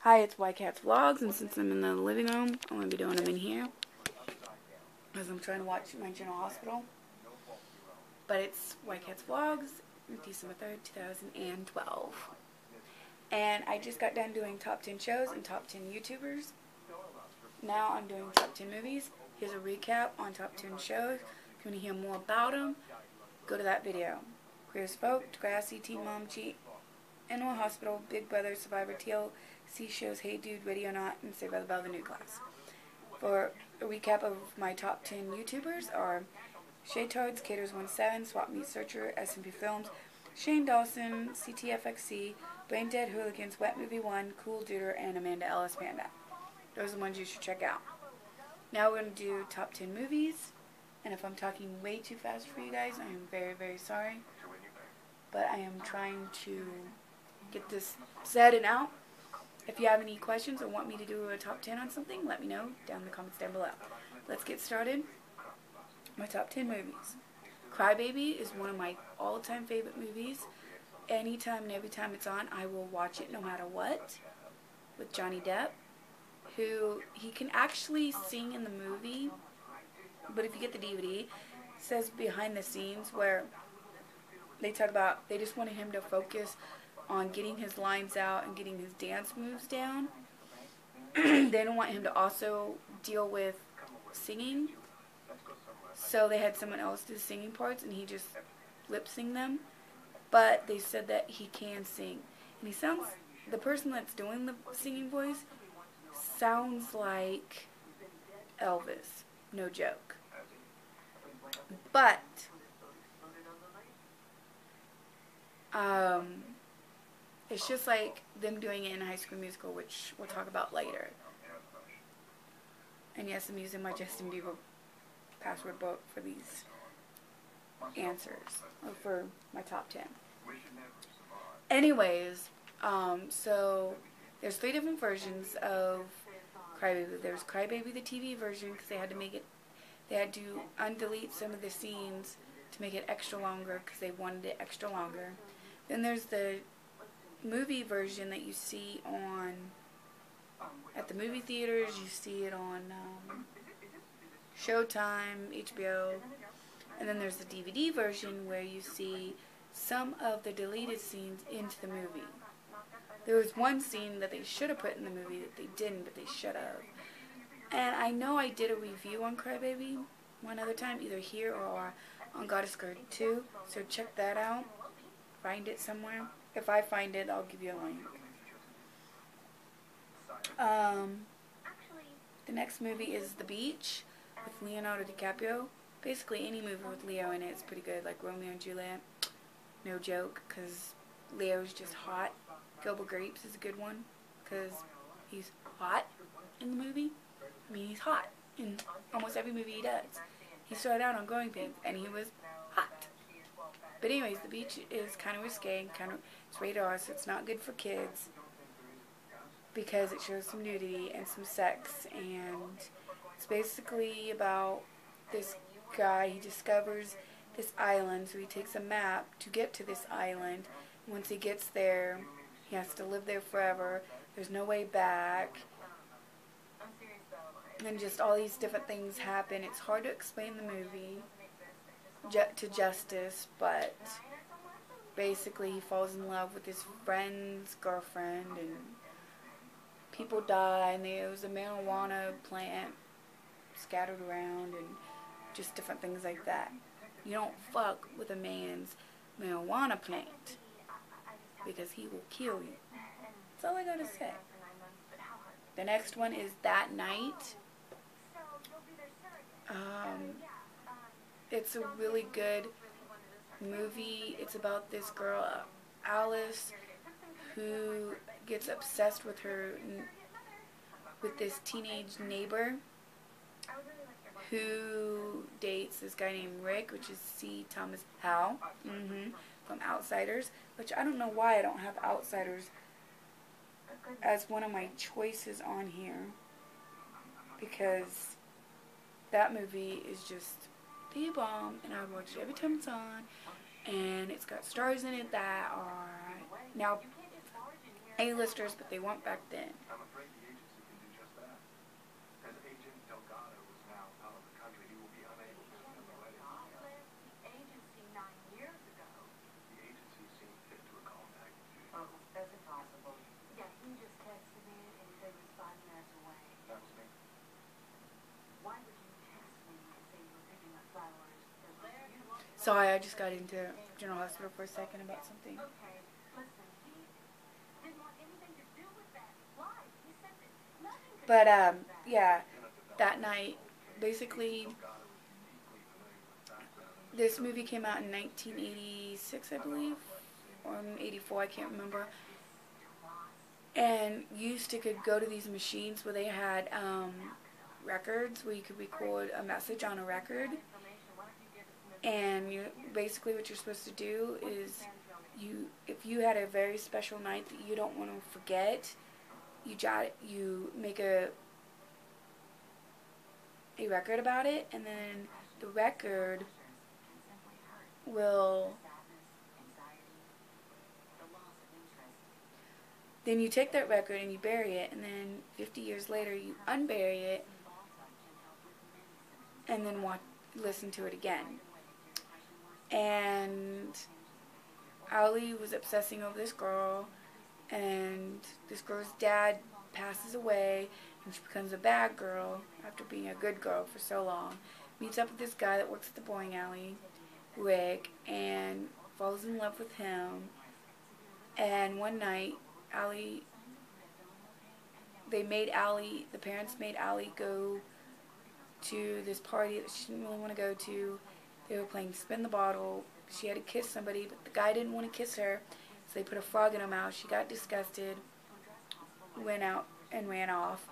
Hi, it's Cat's Vlogs, and since I'm in the living room, I'm going to be doing them in here, because I'm trying to watch my General Hospital. But it's Cat's Vlogs, December 3rd, 2012. And I just got done doing top 10 shows and top 10 YouTubers. Now I'm doing top 10 movies. Here's a recap on top 10 shows. If you want to hear more about them, go to that video. Queer Spoke, Degrassi, Teen Mom Cheat, Animal Hospital, Big Brother, Survivor, TLC shows, Hey Dude, Radio Not, and Saved by the Bell, the new class. For a recap of my top 10 YouTubers are Shaytards, Caters17, sweapmeetsearchers, SMP Films, Shane Dawson, CTFXC, Brain Dead Hooligans, Wet Movie 1, Cool Duder, and Amanda Ellis Panda. Those are the ones you should check out. Now we're going to do top 10 movies, and if I'm talking way too fast for you guys, I am very, very sorry. But I am trying to get this said and out. If you have any questions or want me to do a top 10 on something, let me know down in the comments down below. Let's get started. My top 10 movies. Crybaby is one of my all-time favorite movies. Anytime and every time it's on, I will watch it no matter what. With Johnny Depp, who he can actually sing in the movie, but if you get the DVD, it says behind the scenes where they talk about they just wanted him to focus on getting his lines out and getting his dance moves down. They didn't want him to also deal with singing, so they had someone else do the singing parts and he just lip-synced them. But they said that he can sing, and he sounds, the person that's doing the singing voice sounds like Elvis, no joke. But it's just like them doing it in High School Musical, which we'll talk about later. And yes, I'm using my Justin Bieber password book for these answers, or for my top 10. Anyways, so there's 3 different versions of Crybaby. There's Crybaby, the TV version, because they had to make it, they had to undelete some of the scenes to make it extra longer, because they wanted it extra longer. Then there's the movie version that you see on at the movie theaters. You see it on Showtime, HBO. And then there's the DVD version where you see some of the deleted scenes into the movie. There was one scene that they should have put in the movie that they didn't, but they should have. And I know I did a review on Crybaby one other time, either here or on Goddess Girl 2, so check that out. Find it somewhere. If I find it, I'll give you a link. The next movie is The Beach with Leonardo DiCaprio. Basically, any movie with Leo in it is pretty good, like Romeo and Juliet. No joke, because Leo's just hot. Gilbert Grapes is a good one, because he's hot in the movie. I mean, he's hot in almost every movie he does. He started out on Growing Pains, and he was hot. But anyways, The Beach is kind of risque, it's rated R, so it's not good for kids, because it shows some nudity and some sex, and it's basically about this guy. He discovers this island, so he takes a map to get to this island. Once he gets there, he has to live there forever. There's no way back. And just all these different things happen. It's hard to explain the movie to justice, but basically he falls in love with his friend's girlfriend, and people die, and there was a marijuana plant scattered around, and just different things like that. You don't fuck with a man's marijuana plant, because he will kill you. That's all I gotta say. The next one is That Night. It's a really good movie. It's about this girl, Alice, who gets obsessed with this teenage neighbor who dates this guy named Rick, which is C. Thomas Howell, from Outsiders, which I don't know why I don't have Outsiders as one of my choices on here, because that movie is just the bomb, and I watch it every time it's on, and it's got stars in it that are now A-listers, but they weren't back then. Sorry, I just got into General Hospital for a second about something. But, yeah, that night, basically, this movie came out in 1986, I believe, or 84, I can't remember. And you used to could go to these machines where they had records where you could record a message on a record. And basically what you're supposed to do is, if you had a very special night that you don't want to forget, you make a record about it, and then the record will, then you take that record and you bury it, and then 50 years later you unbury it and then listen to it again. And Ali was obsessing over this girl, and this girl's dad passes away, and she becomes a bad girl after being a good girl for so long. Meets up with this guy that works at the bowling alley, Rick, and falls in love with him. And one night, the parents made Ali go to this party that she didn't really want to go to. They were playing Spin the Bottle. She had to kiss somebody, but the guy didn't want to kiss her, so they put a frog in her mouth. She got disgusted, went out and ran off,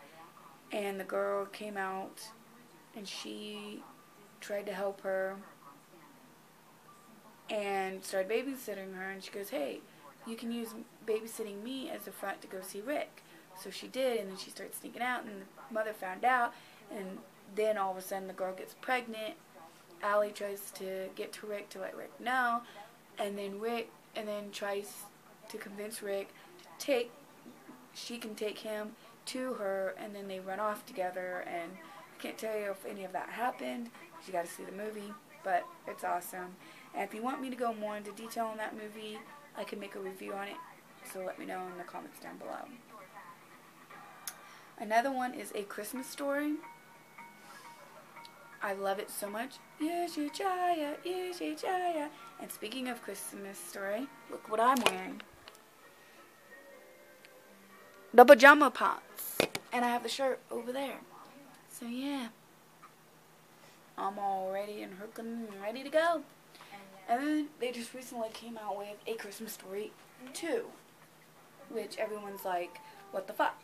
and the girl came out, and she tried to help her and started babysitting her, and she goes, hey, you can use babysitting me as a front to go see Rick. So she did, and then she started sneaking out, and the mother found out, and then all of a sudden the girl gets pregnant. Allie tries to get to Rick to let Rick know, and then tries to convince Rick to she can take him to her, and then they run off together, and I can't tell you if any of that happened. You got to see the movie, but it's awesome. And if you want me to go more into detail on that movie, I can make a review on it, so let me know in the comments down below. Another one is A Christmas Story. I love it so much. Jaya. And speaking of Christmas Story, look what I'm wearing. The pajama pants. And I have the shirt over there. So yeah. I'm all ready and hooking and ready to go. And then they just recently came out with A Christmas Story 2. Which everyone's like, what the fuck?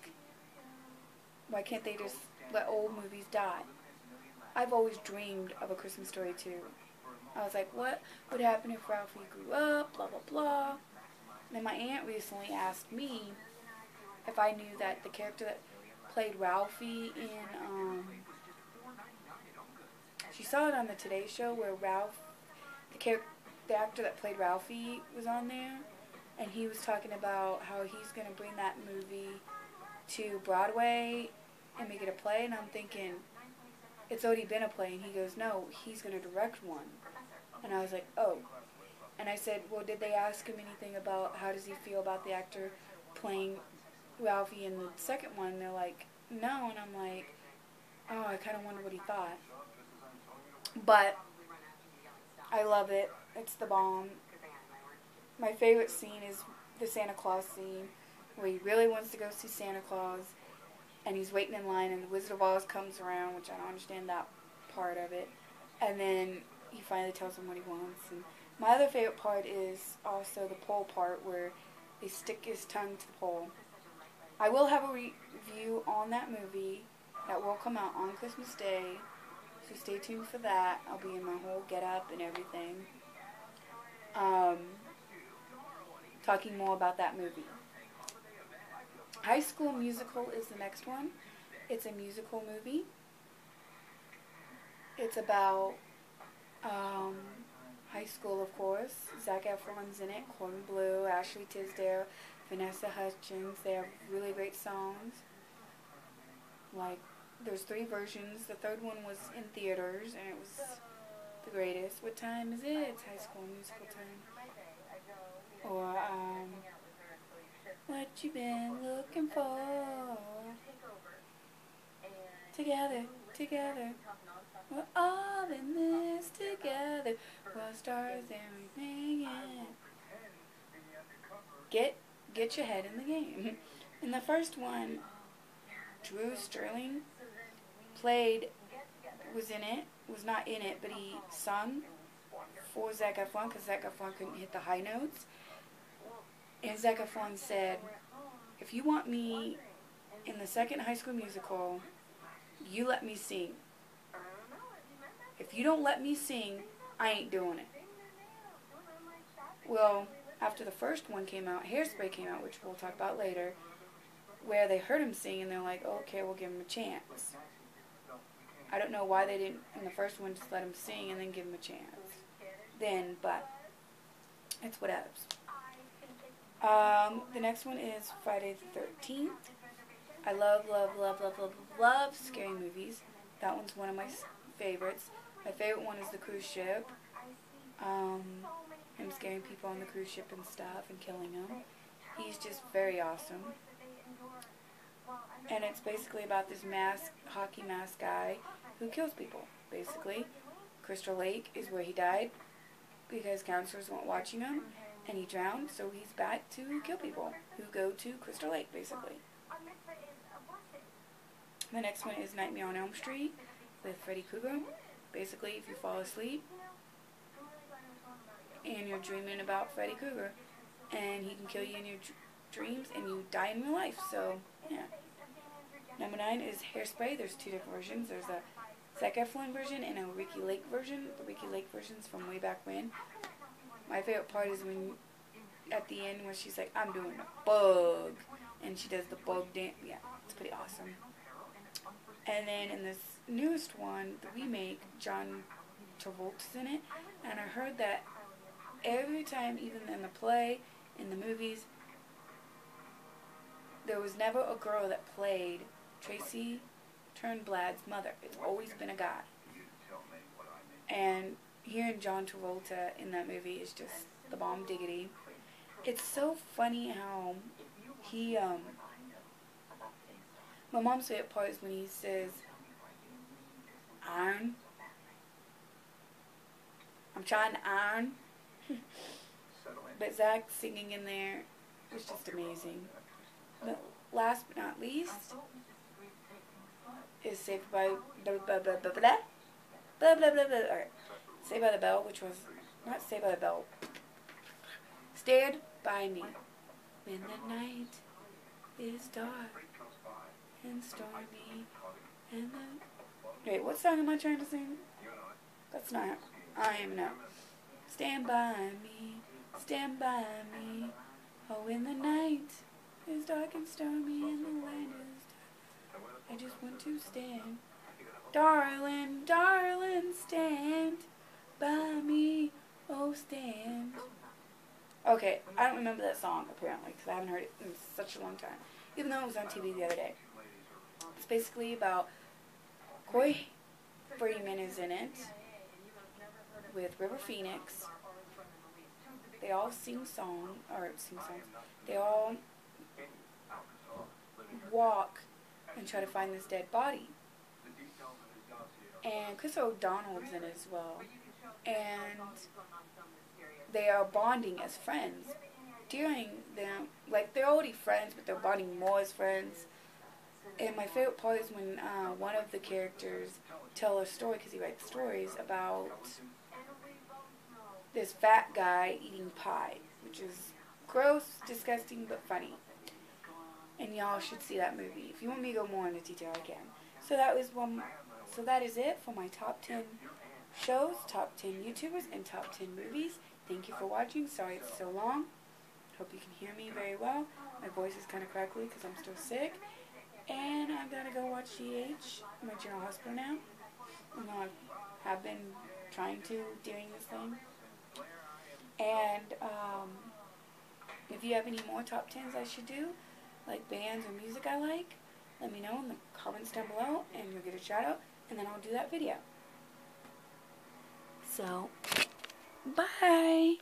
Why can't they just let old movies die? I've always dreamed of A Christmas Story 2. I was like, what would happen if Ralphie grew up, blah, blah, blah. And then my aunt recently asked me if I knew that the character that played Ralphie in, she saw it on the Today Show where the actor that played Ralphie was on there, and he was talking about how he's going to bring that movie to Broadway and make it a play, and I'm thinking, it's already been a play, and he goes, no, he's going to direct one. And I was like, oh. And I said, well, did they ask him anything about how does he feel about the actor playing Ralphie in the second one? And they're like, no. And I'm like, oh, I kind of wonder what he thought. But I love it. It's the bomb. My favorite scene is the Santa Claus scene, where he really wants to go see Santa Claus, and he's waiting in line, and the Wizard of Oz comes around, which I don't understand that part of it, and then he finally tells him what he wants. And my other favorite part is also the pole part, where they stick his tongue to the pole. I will have a review on that movie that will come out on Christmas Day, so stay tuned for that. I'll be in my whole get-up and everything, talking more about that movie. High School Musical is the next one. It's a musical movie. It's about high school, of course. Zac Efron's in it, Corbin Bleu, Ashley Tisdale, Vanessa Hudgens. They have really great songs. Like, there's 3 versions. The third one was in theaters, and it was the greatest. What time is it? It's High School Musical time. Or, what you been looking for? Together, together. We're all in this together. We're stars and everything. Get your head in the game. In the first one, Drew Sterling was not in it, but he sung for Zac Efron because Zac Efron couldn't hit the high notes. And Zac Efron said, if you want me in the second High School Musical, you let me sing. If you don't let me sing, I ain't doing it. Well, after the first one came out, Hairspray came out, which we'll talk about later, where they heard him sing and they're like, oh, okay, we'll give him a chance. I don't know why they didn't, in the first one, just let him sing and then give him a chance. Then, but it's whatevs. The next one is Friday the 13th. I love scary movies. That one's one of my favorites. My favorite one is the cruise ship. Him scaring people on the cruise ship and stuff and killing them. He's just very awesome. And it's basically about this hockey mask guy who kills people, basically. Crystal Lake is where he died because counselors weren't watching him, and he drowned, so he's back to kill people who go to Crystal Lake, basically. The next one is Nightmare on Elm Street with Freddy Krueger. Basically, if you fall asleep and you're dreaming about Freddy Krueger, and he can kill you in your dreams, and you die in real life, so, yeah. Number 9 is Hairspray. There's 2 different versions. There's a Zac Efron version and a Ricky Lake version. The Ricky Lake version's from way back when. My favorite part is when, at the end, where she's like, I'm doing a bug, and she does the bug dance. Yeah, it's pretty awesome. And then in this newest one, the remake, John Travolta's in it, and I heard that every time, even in the play, in the movies, there was never a girl that played Tracy Turnblad's mother. It's always been a guy. And hearing John Travolta in that movie is just the bomb diggity. It's so funny how he, my mom's favorite part is when he says, iron. I'm trying to iron. But Zach singing in there was just amazing. But last but not least is Saved by Saved by the Bell, which was not Saved by the Bell. Stand by Me when the night is dark and stormy and the... Wait, what song am I trying to sing? That's not... I don't even know. Stand by me, oh, when the night is dark and stormy and the land is dark, I just want to stand. Darling, darling, stand by me, oh, stand. Okay, I don't remember that song, apparently, because I haven't heard it in such a long time, even though it was on TV the other day. It's basically about Corey Freeman is in it with River Phoenix. They all sing songs. They all walk and try to find this dead body. And Chris O'Donnell's in it as well. And they are bonding as friends. During them, like, they're already friends, but they're bonding more as friends. And my favorite part is when one of the characters tell a story, because he writes stories, about this fat guy eating pie, which is gross, disgusting, but funny. And y'all should see that movie. If you want me to go more into detail, I can. So that is it for my top 10 shows, top 10 YouTubers, and top 10 movies. Thank you for watching. Sorry it's so long. Hope you can hear me very well. My voice is kind of crackly because I'm still sick. And I'm going to go watch GH, my general hospital now. I have been trying to during this thing. And If you have any more top 10s I should do, like bands or music I like, let me know in the comments down below, and you'll get a shout out, and then I'll do that video. So, bye!